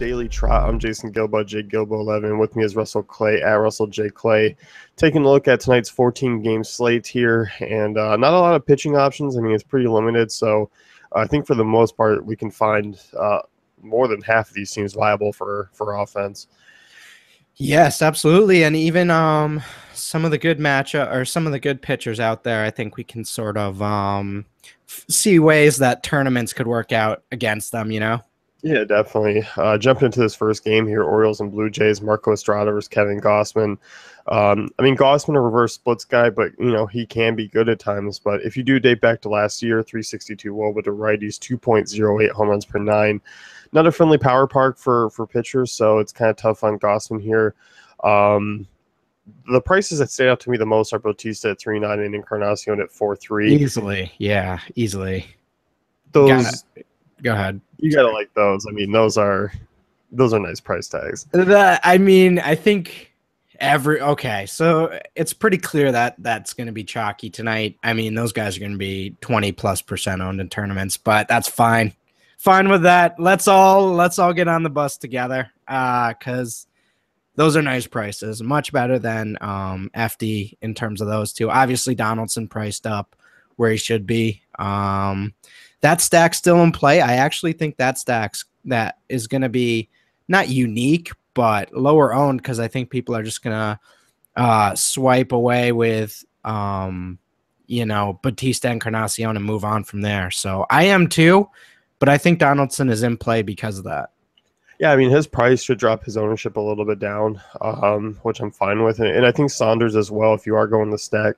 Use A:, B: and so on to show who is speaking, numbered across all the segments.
A: Daily Trot. I'm Jason Gilbo, JGilbo11. With me is Russell Clay at Russell J. Clay. Taking a look at tonight's 14-game slate here, and not a lot of pitching options. I mean, it's pretty limited, so I think for the most part we can find more than half of these teams viable for offense.
B: Yes, absolutely. And even some of the good matchup or some of the good pitchers out there, I think we can sort of see ways that tournaments could work out against them, you know?
A: Yeah, definitely. Jumping into this first game here, Orioles and Blue Jays, Marco Estrada versus Kevin Gossman. I mean, Gossman a reverse splits guy, but, you know, he can be good at times. But if you do date back to last year, 362 WOBA to righties, 2.08 home runs per nine. Not a friendly power park for pitchers, so it's kind of tough on Gossman here. The prices that stand out to me the most are Bautista at 3.9 and Encarnacion at 4.3.
B: Easily. Yeah, easily.
A: Those
B: Go ahead.
A: You gotta like those. I mean, those are nice price tags.
B: I think so it's pretty clear that that's going to be chalky tonight. I mean, those guys are going to be 20+% owned in tournaments, but that's fine. Fine with that. Let's all get on the bus together because those are nice prices, much better than FD in terms of those two. Obviously, Donaldson priced up where he should be. That stack's still in play. I actually think that is going to be not unique, but lower owned because I think people are just going to swipe away with, Bautista Encarnacion and move on from there. So I am too, but I think Donaldson is in play because of that.
A: Yeah, I mean, his price should drop his ownership a little bit down, which I'm fine with. And I think Saunders as well, if you are going to stack.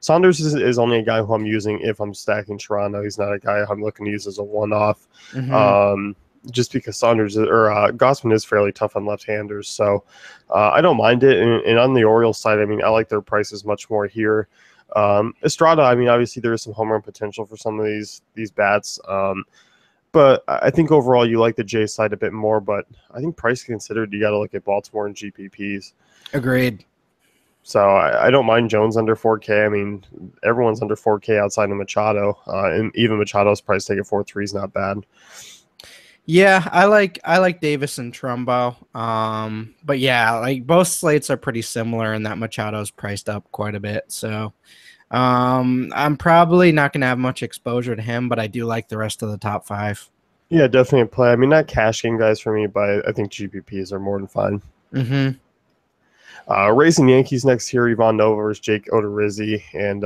A: Saunders is only a guy who I'm using if I'm stacking Toronto. He's not a guy I'm looking to use as a one-off. Just because Gossman is fairly tough on left-handers. So I don't mind it. And on the Orioles side, I mean, I like their prices much more here. Estrada, I mean, obviously there is some home run potential for some of these bats. But I think overall you like the J side a bit more. But I think price considered, you got to look at Baltimore and GPPs.
B: Agreed.
A: So I don't mind Jones under 4K. I mean, everyone's under 4K outside of Machado. And even Machado's price tag at 4.3 is not bad.
B: Yeah, I like Davis and Trumbo. But yeah, like both slates are pretty similar in that Machado's priced up quite a bit. So I'm probably not going to have much exposure to him, but I do like the rest of the top five.
A: Yeah, definitely a play. I mean, not cash game guys for me, but I think GPPs are more than fine.
B: Mm-hmm.
A: Rays and Yankees next here, Ivan Nova versus Jake Odorizzi. And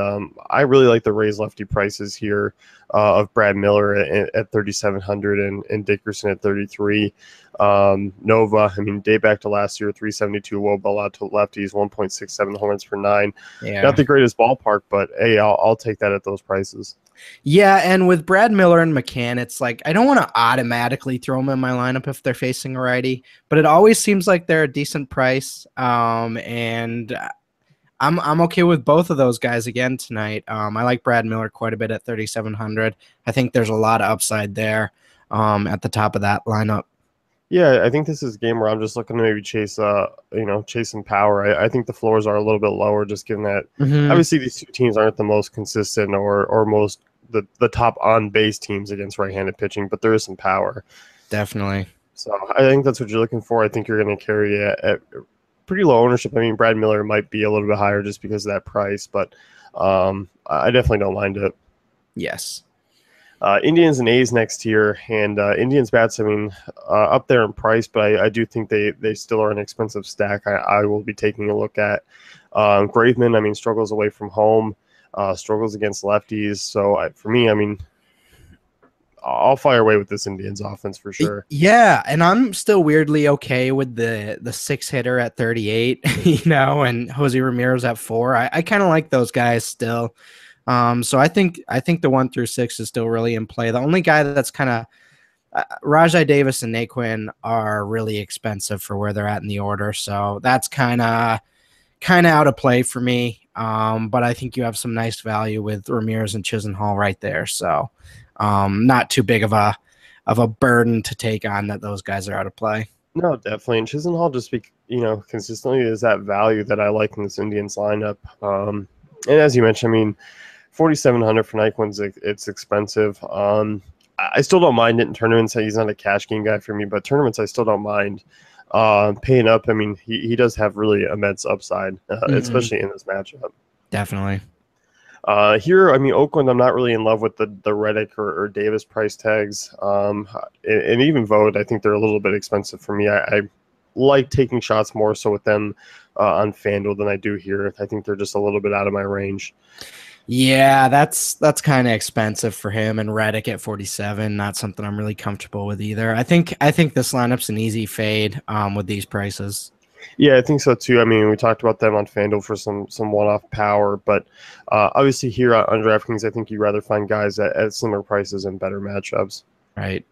A: I really like the Rays lefty prices here of Brad Miller at 3,700 and Dickerson at 33. Nova, I mean, day back to last year, 372 WOBA allowed to lefties, 1.67 home runs per nine.
B: Yeah.
A: Not the greatest ballpark, but hey, I'll take that at those prices.
B: Yeah, and with Brad Miller and McCann, it's like I don't want to automatically throw them in my lineup if they're facing a righty, but it always seems like they're a decent price. And I'm okay with both of those guys again tonight. I like Brad Miller quite a bit at 3,700. I think there's a lot of upside there at the top of that lineup.
A: Yeah, I think this is a game where I'm just looking to maybe chase some power. I think the floors are a little bit lower, just given that obviously these two teams aren't the most consistent or most the top on base teams against right-handed pitching, but there is some power.
B: Definitely.
A: So I think that's what you're looking for. I think you're going to carry at pretty low ownership. I mean, Brad Miller might be a little bit higher just because of that price, but I definitely don't mind it.
B: Yes.
A: Indians and A's next here, and Indians bats, I mean, up there in price, but I do think they still are an expensive stack. I will be taking a look at. Graveman, I mean, struggles away from home, struggles against lefties. So for me, I mean, I'll fire away with this Indians offense for sure.
B: Yeah, and I'm still weirdly okay with the 6-hitter at 38, and Jose Ramirez at 4. I kind of like those guys still. So I think the 1 through 6 is still really in play. The only guy that's kind of Rajai Davis and Naquin are really expensive for where they're at in the order. So that's kind of out of play for me. But I think you have some nice value with Ramirez and Chisenhall right there. So not too big of a burden to take on that those guys are out of play.
A: No, definitely. And Chisenhall just consistently is that value that I like in this Indians lineup. And as you mentioned, I mean, 4,700 for Nyquin's, it's expensive. I still don't mind it in tournaments. He's not a cash game guy for me, but tournaments I still don't mind paying up. I mean, he does have really immense upside, especially in this matchup.
B: Definitely.
A: Here, I mean, Oakland, I'm not really in love with the Reddick or Davis price tags. And even Vogt, I think they're a little bit expensive for me. I like taking shots more so with them on FanDuel than I do here. I think they're just a little bit out of my range.
B: Yeah, that's kind of expensive for him, and Reddick at 47, not something I'm really comfortable with either. I think this lineup's an easy fade with these prices.
A: Yeah, I think so too. I mean, we talked about them on FanDuel for some one-off power, but obviously here on DraftKings, I think you'd rather find guys at similar prices and better matchups.
B: Right.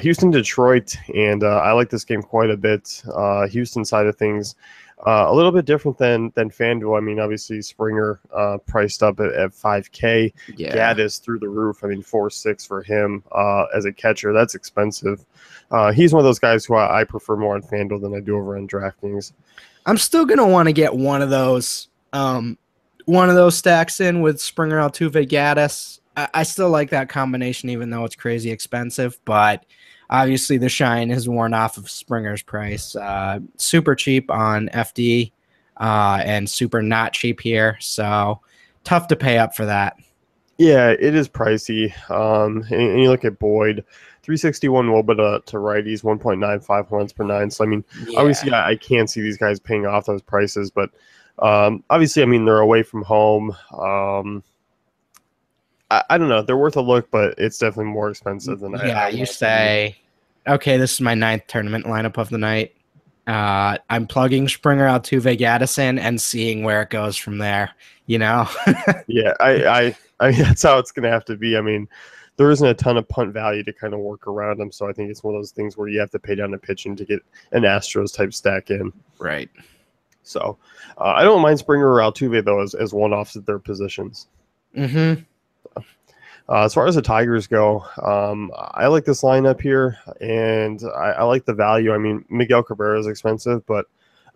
A: Houston, Detroit, and I like this game quite a bit. Houston side of things, a little bit different than FanDuel. I mean, obviously Springer priced up at 5K.
B: Yeah.
A: Gaddis through the roof. I mean, 4.6 for him as a catcher. That's expensive. He's one of those guys who I prefer more on FanDuel than I do over on DraftKings.
B: I'm still gonna want to get one of those stacks in with Springer, Altuve, Gaddis. I still like that combination, even though it's crazy expensive. But obviously, the shine has worn off of Springer's price. Super cheap on FD and super not cheap here. So tough to pay up for that.
A: Yeah, it is pricey. And you look at Boyd, 361 WOBA to righties, 1.95 runs per nine. So, I mean, obviously, I can't see these guys paying off those prices. But obviously, I mean, they're away from home. I don't know. They're worth a look, but it's definitely more expensive than
B: you say, okay, this is my 9th tournament lineup of the night. I'm plugging Springer, Altuve, Gaddison, and seeing where it goes from there. You know?
A: Yeah, I that's how it's going to have to be. I mean, there isn't a ton of punt value to kind of work around them, so I think it's one of those things where you have to pay down to pitching to get an Astros type stack in.
B: Right.
A: So I don't mind Springer or Altuve though as one-offs at their positions.
B: Mm-hmm.
A: As far as the Tigers go, I like this lineup here, and I like the value. I mean, Miguel Cabrera is expensive, but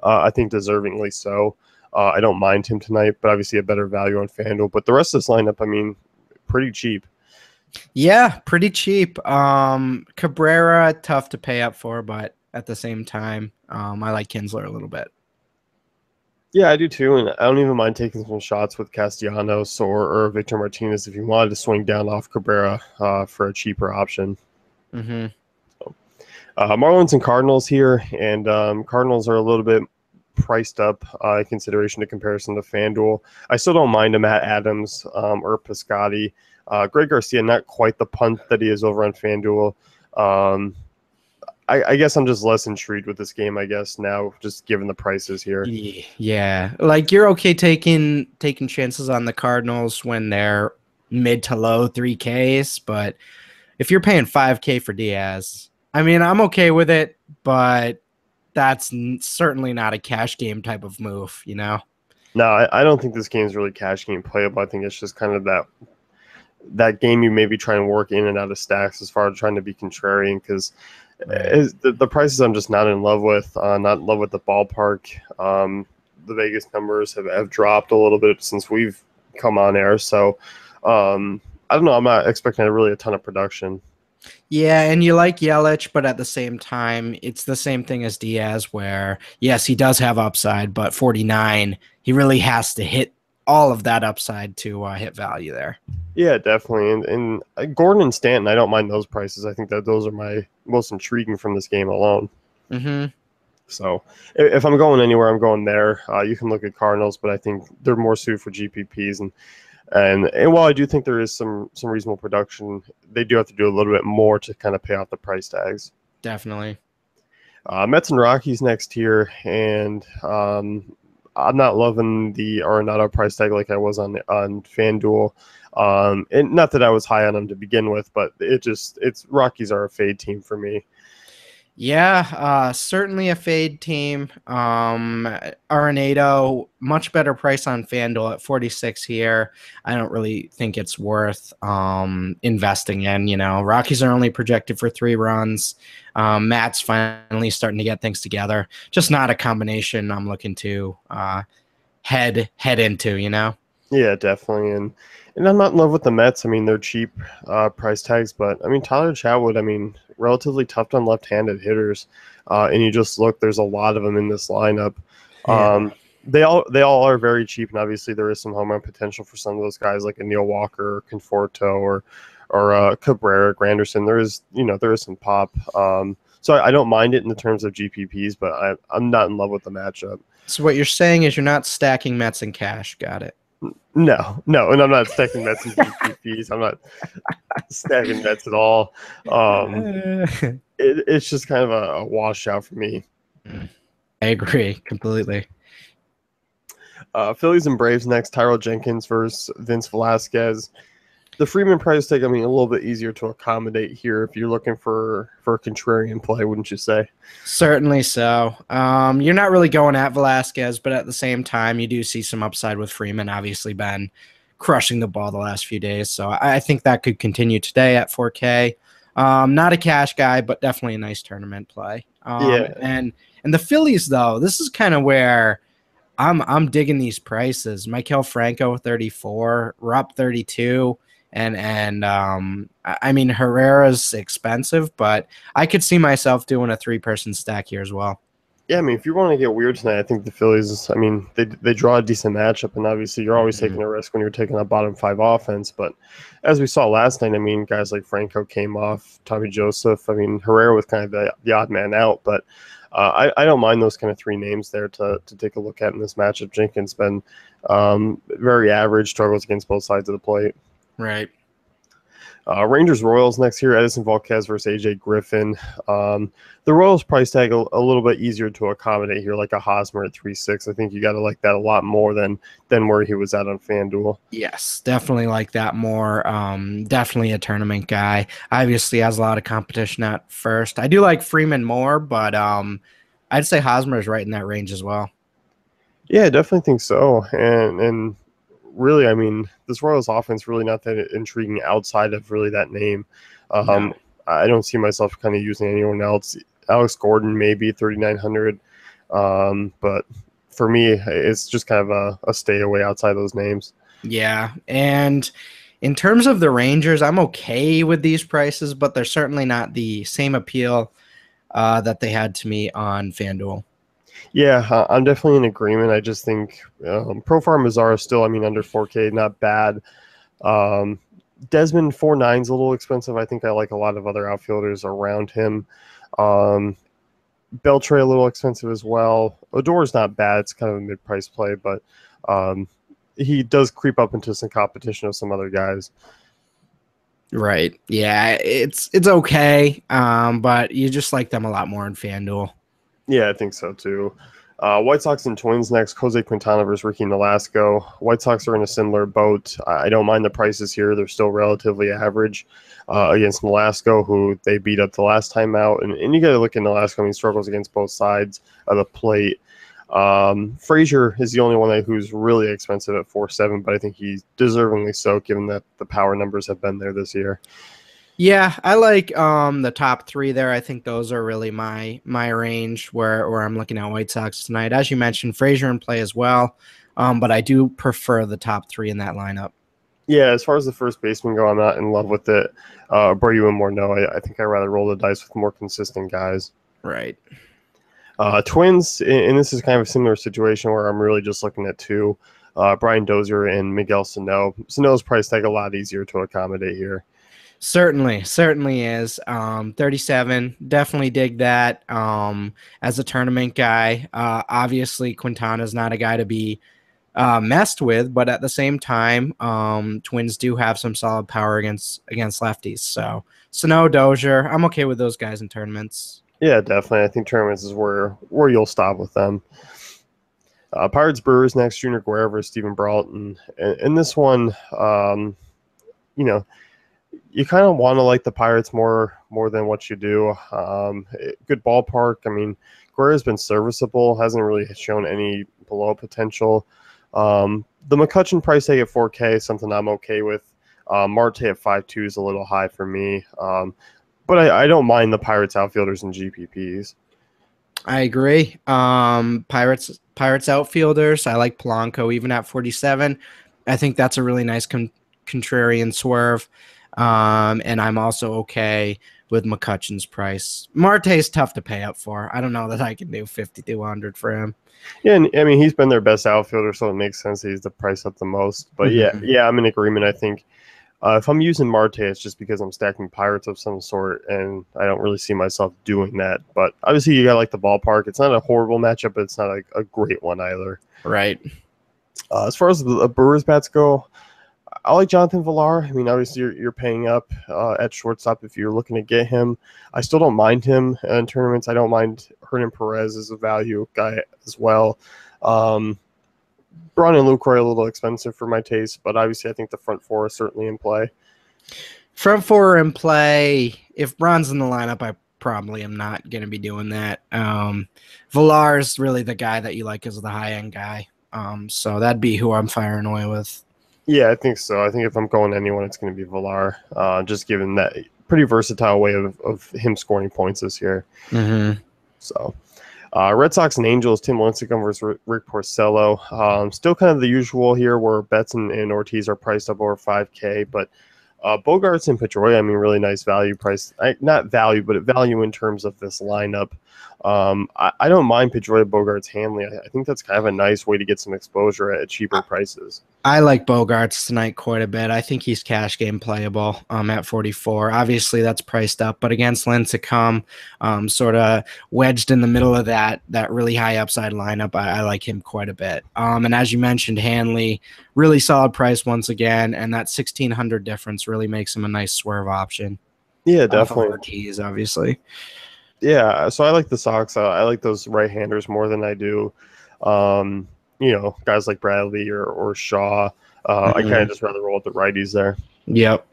A: I think deservingly so. I don't mind him tonight, but obviously a better value on FanDuel. But the rest of this lineup, I mean, pretty cheap.
B: Yeah, pretty cheap. Cabrera, tough to pay up for, but at the same time, I like Kinsler a little bit.
A: Yeah, I do too, and I don't even mind taking some shots with Castellanos or Victor Martinez if you wanted to swing down off Cabrera for a cheaper option.
B: Mm-hmm.
A: So, Marlins and Cardinals here, and Cardinals are a little bit priced up in consideration to comparison to FanDuel. I still don't mind him at Adams or Piscotty. Greg Garcia, not quite the punt that he is over on FanDuel. I guess I'm just less intrigued with this game, I guess, now, just given the prices here.
B: Yeah. Like, you're okay taking chances on the Cardinals when they're mid to low 3Ks, but if you're paying 5K for Diaz, I mean, I'm okay with it, but that's certainly not a cash game type of move, you know?
A: No, I don't think this game is really cash game playable. I think it's just kind of that game you maybe try and work in and out of stacks as far as trying to be contrarian, because the prices I'm just not in love with, not in love with the ballpark. The Vegas numbers have dropped a little bit since we've come on air. So I don't know. I'm not expecting really a ton of production.
B: Yeah, and you like Yelich, but at the same time, it's the same thing as Diaz where, yes, he does have upside, but 49, he really has to hit all of that upside to hit value there.
A: Yeah, definitely. And Gordon and Stanton, I don't mind those prices. I think that those are my most intriguing from this game alone.
B: Mm-hmm.
A: So if I'm going anywhere, I'm going there. You can look at Cardinals, but I think they're more suited for GPPs. And while I do think there is some reasonable production, they do have to do a little bit more to kind of pay off the price tags.
B: Definitely.
A: Mets and Rockies next here, and I'm not loving the Arenado price tag like I was on FanDuel. And not that I was high on them to begin with, but it's Rockies are a fade team for me.
B: Yeah, certainly a fade team. Arenado, much better price on FanDuel at 46 here. I don't really think it's worth investing in. You know, Rockies are only projected for 3 runs. Matt's finally starting to get things together. Just not a combination I'm looking to head into, you know?
A: Yeah, definitely. And I'm not in love with the Mets. I mean, they're cheap price tags, but I mean, Tyler Chatwood, I mean, relatively tough on left-handed hitters. And you just look, there's a lot of them in this lineup.
B: Yeah.
A: They all are very cheap, and obviously there is some home run potential for some of those guys like a Neil Walker, or Conforto, or Cabrera, Granderson. There is some pop. So I don't mind it in the terms of GPPs, but I'm not in love with the matchup.
B: So what you're saying is you're not stacking Mets and cash. Got it.
A: No, and I'm not stacking Mets and GPPs. I'm not stacking Mets at all. It's just kind of a washout for me.
B: I agree completely.
A: Phillies and Braves next. Tyrell Jenkins versus Vince Velasquez. The Freeman price tag, I mean, a little bit easier to accommodate here if you're looking for a contrarian play, wouldn't you say?
B: Certainly so. You're not really going at Velasquez, but at the same time, you do see some upside with Freeman. Obviously, been crushing the ball the last few days, so I think that could continue today at 4K. Not a cash guy, but definitely a nice tournament play.
A: Yeah.
B: And the Phillies, though, this is kind of where I'm digging these prices. Maikel Franco 34, Rupp 32. I mean, Herrera's expensive, but I could see myself doing a 3-person stack here as well.
A: Yeah, I mean, if you want to get weird tonight, I think the Phillies, I mean, they draw a decent matchup, and obviously you're always taking a risk when you're taking a bottom 5 offense. But as we saw last night, I mean, guys like Franco came off, Tommy Joseph. I mean, Herrera was kind of the odd man out, but I don't mind those kind of 3 names there to take a look at in this matchup. Jenkins been very average, struggles against both sides of the plate.
B: Right.
A: Rangers Royals next here. Edison Volquez versus AJ Griffin. The Royals price tag a little bit easier to accommodate here, like a Hosmer at 3.6. I think you got to like that a lot more than where he was at on FanDuel.
B: Yes, definitely like that more. Definitely a tournament guy. Obviously has a lot of competition at first. I do like Freeman more, but I'd say Hosmer is right in that range as well.
A: Yeah, I definitely think so. And really, I mean, this Royals offense really not that intriguing outside of really that name.
B: No.
A: I don't see myself kind of using anyone else. Alex Gordon maybe 3,900, but for me, it's just kind of a stay away outside those names.
B: Yeah, and in terms of the Rangers, I'm okay with these prices, but they're certainly not the same appeal that they had to me on FanDuel.
A: Yeah, I'm definitely in agreement. I just think Profar Mazara still, I mean, under 4K, not bad. Desmond 4.9 is a little expensive. I think I like a lot of other outfielders around him. Beltre a little expensive as well. Odor's not bad. It's kind of a mid-price play, but he does creep up into some competition with some other guys.
B: Right. Yeah, it's okay, but you just like them a lot more in FanDuel.
A: Yeah, I think so too. White Sox and Twins next. Jose Quintana versus Ricky Nolasco. White Sox are in a similar boat. I don't mind the prices here. They're still relatively average against Nolasco, who they beat up the last time out. And you got to look at Nolasco. I mean, he struggles against both sides of the plate. Frazier is the only one who's really expensive at 4.7, but I think he's deservingly so, given that the power numbers have been there this year.
B: Yeah, I like the top 3 there. I think those are really my range where I'm looking at White Sox tonight. As you mentioned, Frazier in play as well, but I do prefer the top 3 in that lineup.
A: Yeah, as far as the first baseman go, I'm not in love with it. Abreu and Morneau, I think I'd rather roll the dice with more consistent guys.
B: Right.
A: Twins, and this is kind of a similar situation where I'm really just looking at 2, Brian Dozier and Miguel Sano. Sano's price tag a lot easier to accommodate here.
B: Certainly is. 37, definitely dig that. As a tournament guy, obviously Quintana's not a guy to be messed with, but at the same time, Twins do have some solid power against lefties. So Sano, Dozier, I'm okay with those guys in tournaments.
A: Yeah, definitely. I think tournaments is where you'll stop with them. Pirates Brewers next. Junior Guerra versus Stephen Brault, and in this one, you kind of want to like the Pirates more than what you do. Good ballpark. I mean, Guerra's been serviceable, hasn't really shown any below potential. The McCutchen price tag at 4K is something I'm okay with. Marte at 5.2 is a little high for me. But I don't mind the Pirates outfielders and GPPs.
B: I agree. Pirates outfielders. I like Polanco even at 47. I think that's a really nice contrarian swerve. And I'm also okay with McCutcheon's price. Marte's tough to pay up for. I don't know that I can do 5,200 for him.
A: Yeah, and I mean he's been their best outfielder, so it makes sense that he's the price up the most. But yeah, I'm in agreement. I think if I'm using Marte, it's just because I'm stacking Pirates of some sort, and I don't really see myself doing that. But obviously, you got like the ballpark. It's not a horrible matchup, but it's not like a great one either.
B: Right.
A: As far as the Brewers bats go, I like Jonathan Villar. I mean, obviously, you're paying up at shortstop if you're looking to get him. I still don't mind him in tournaments. I don't mind Hernan Perez as a value guy as well. Braun and Lucroy are a little expensive for my taste, but obviously, I think the front four is certainly in play.
B: Front four are in play. If Braun's in the lineup, I probably am not going to be doing that. Villar is really the guy that you like as the high-end guy. So that'd be who I'm firing away with.
A: Yeah, I think so. I think if I'm going anyone, it's going to be Villar, just given that pretty versatile way of him scoring points this year.
B: Mm-hmm.
A: So, Red Sox and Angels, Tim Lincecum versus Rick Porcello. Still kind of the usual here where Betts and Ortiz are priced up over 5K, but Bogarts and Pedroia, I mean, really nice value price. Not value, but value in terms of this lineup. I don't mind Pedroia, Bogarts, Hanley. I think that's kind of a nice way to get some exposure at cheaper prices.
B: I like Bogarts tonight quite a bit. I think he's cash game playable at 44. Obviously, that's priced up, but against Lincecum, sort of wedged in the middle of that really high upside lineup, I like him quite a bit. And as you mentioned, Hanley, really solid price once again, and that 1,600 difference really makes him a nice swerve option.
A: Yeah, definitely.
B: Ortiz, obviously.
A: Yeah, so I like the Sox. I like those right-handers more than I do, guys like Bradley or Shaw. I kind of just rather roll with the righties there.
B: Yep.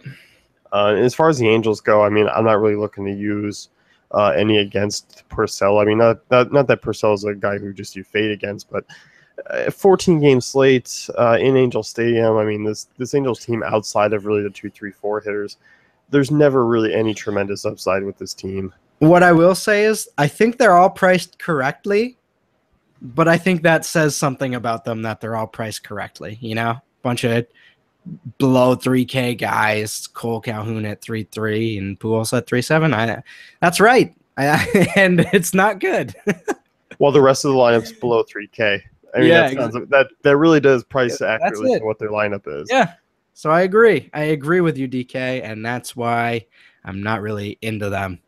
A: As far as the Angels go, I mean, I'm not really looking to use any against Purcell. I mean, not that Purcell is a guy who just you fade against, but 14-game slate in Angel Stadium. I mean, this Angels team outside of really the 2, 3, 4 hitters, there's never really any tremendous upside with this team.
B: What I will say is I think they're all priced correctly, but I think that says something about them that they're all priced correctly. Bunch of below 3K guys, Cole Calhoun at 3.3 and Pujols at 3.7. That's right. And it's not good.
A: Well, the rest of the lineup's below 3K. I mean, that really does price accurately what their lineup is.
B: Yeah. So I agree. I agree with you, DK, and that's why I'm not really into them.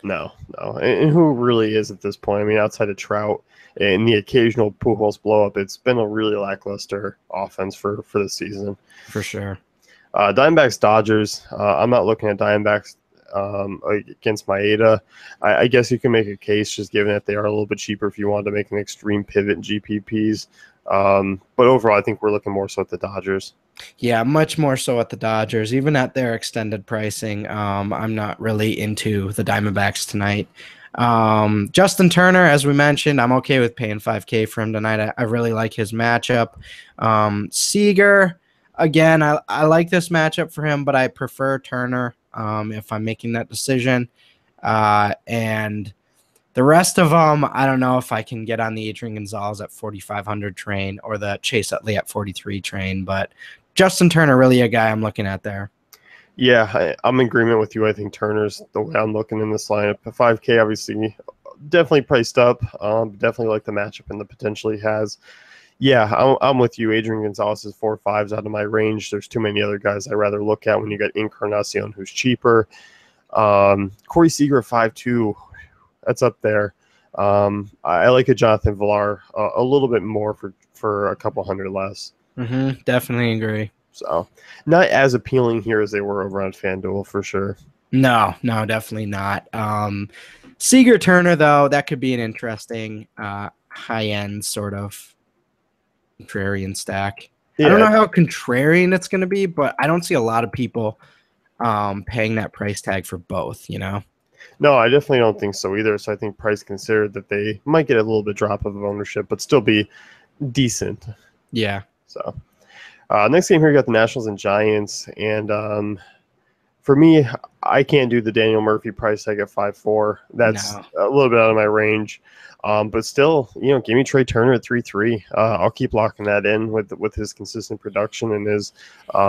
A: No. And who really is at this point? I mean, outside of Trout and the occasional Pujols blow up, it's been a really lackluster offense for the season.
B: For sure.
A: Diamondbacks, Dodgers. I'm not looking at Diamondbacks against Maeda. I guess you can make a case just given that they are a little bit cheaper if you wanted to make an extreme pivot in GPPs. But overall, I think we're looking more so at the Dodgers.
B: Yeah, much more so at the Dodgers. Even at their extended pricing, I'm not really into the Diamondbacks tonight. Justin Turner, as we mentioned, I'm okay with paying 5K for him tonight. I really like his matchup. Seager, again, I like this matchup for him, but I prefer Turner if I'm making that decision. And the rest of them, I don't know if I can get on the Adrian Gonzalez at 4,500 train or the Chase Utley at 43 train, but Justin Turner, really a guy I'm looking at there.
A: Yeah, I'm in agreement with you. I think Turner's the way I'm looking in this lineup. 5K, obviously, definitely priced up. Definitely like the matchup and the potential he has. Yeah, I'm with you. Adrian Gonzalez is 4.5s out of my range. There's too many other guys I'd rather look at when you got Encarnacion, who's cheaper. Corey Seager, 5.2. That's up there. I like a Jonathan Villar a little bit more for a couple hundred less.
B: Definitely agree.
A: So not as appealing here as they were over on FanDuel for sure.
B: No, definitely not. Seager Turner, though, that could be an interesting high-end sort of contrarian stack. Yeah. I don't know how contrarian it's going to be, but I don't see a lot of people paying that price tag for both,
A: No, I definitely don't think so either. So I think price considered that they might get a little bit drop of ownership, but still be decent.
B: Yeah.
A: So next game here, you got the Nationals and Giants. And for me, I can't do the Daniel Murphy price tag at 5.4. That's
B: No.
A: a little bit out of my range. But still, give me Trey Turner at 3.3. I'll keep locking that in with his consistent production and his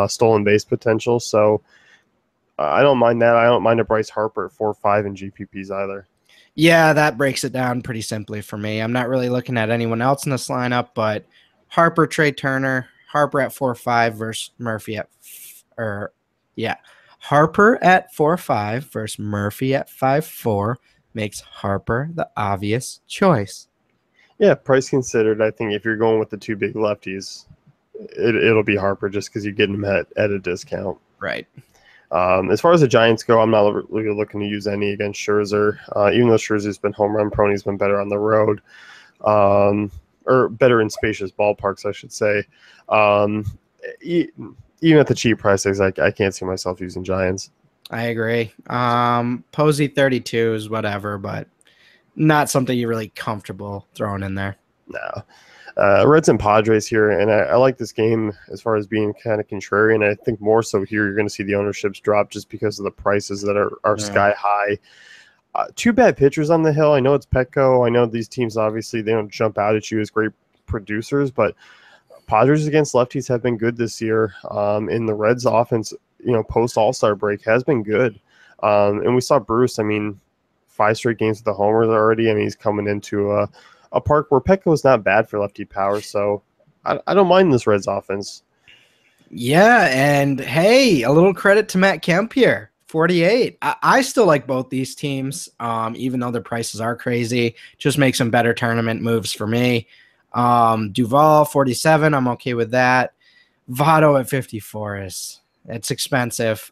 A: stolen base potential. So I don't mind that. I don't mind a Bryce Harper at 4.5 in GPPs either.
B: Yeah, that breaks it down pretty simply for me. I'm not really looking at anyone else in this lineup, but Harper, Trey Turner, Harper at 4.5 versus Murphy at Harper at 4.5 versus Murphy at 5.4 makes Harper the obvious choice.
A: Yeah, price considered, I think if you're going with the two big lefties, it'll be Harper just because you're getting him at a discount.
B: Right.
A: As far as the Giants go, I'm not really looking to use any against Scherzer. Even though Scherzer's been home run prone, he's been better on the road, or better in spacious ballparks, I should say. Even at the cheap prices, I can't see myself using Giants.
B: I agree. Posey 32 is whatever, but not something you're really comfortable throwing in there.
A: No. Reds and Padres here, and I like this game as far as being kind of contrarian. I think more so here you're going to see the ownerships drop just because of the prices that are sky high. Two bad pitchers on the hill. I know it's Petco. I know these teams, obviously, they don't jump out at you as great producers, but Padres against lefties have been good this year. In the Reds offense, post All-Star break has been good. And we saw Bruce, 5 straight games with the homers already. He's coming into a park where Petco is not bad for lefty power, so I don't mind this Reds offense.
B: Yeah, and hey, a little credit to Matt Kemp here, 48. I still like both these teams, even though their prices are crazy. Just make some better tournament moves for me. Duvall, 47, I'm okay with that. Votto at 54 it's expensive.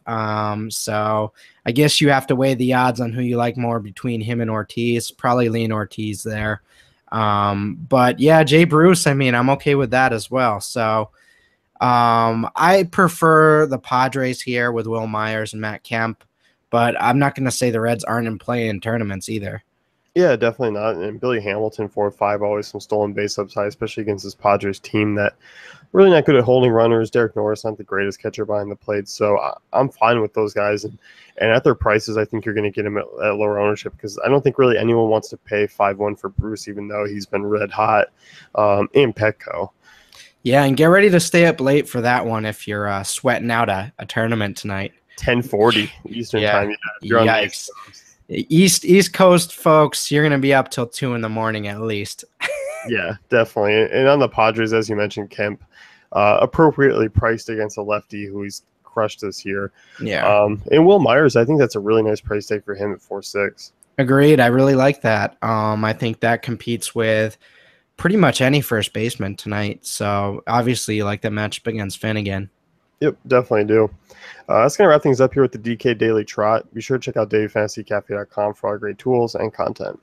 B: So I guess you have to weigh the odds on who you like more between him and Ortiz. Probably lean Ortiz there. But yeah, Jay Bruce, I'm okay with that as well. So I prefer the Padres here with Will Myers and Matt Kemp, but I'm not going to say the Reds aren't in play in tournaments either.
A: Yeah, definitely not. And Billy Hamilton, 4.5, always some stolen base upside, especially against this Padres team that really not good at holding runners. Derek Norris, not the greatest catcher behind the plate. So I'm fine with those guys. And at their prices, I think you're going to get them at lower ownership because I don't think really anyone wants to pay 5.1 for Bruce, even though he's been red hot in Petco.
B: Yeah, and get ready to stay up late for that one if you're sweating out a tournament tonight.
A: 10:40 Eastern time. You're
B: Yikes. East Coast folks, you're going to be up till 2 in the morning at least.
A: Yeah, definitely. And on the Padres, as you mentioned, Kemp, appropriately priced against a lefty who he's crushed this year.
B: Yeah.
A: And Will Myers, I think that's a really nice price tag for him at 4.6.
B: Agreed. I really like that. I think that competes with pretty much any first baseman tonight. So obviously you like that matchup against Finnegan.
A: Yep, definitely do. That's going to wrap things up here with the DK Daily Trot. Be sure to check out dailyfantasycafe.com for all great tools and content.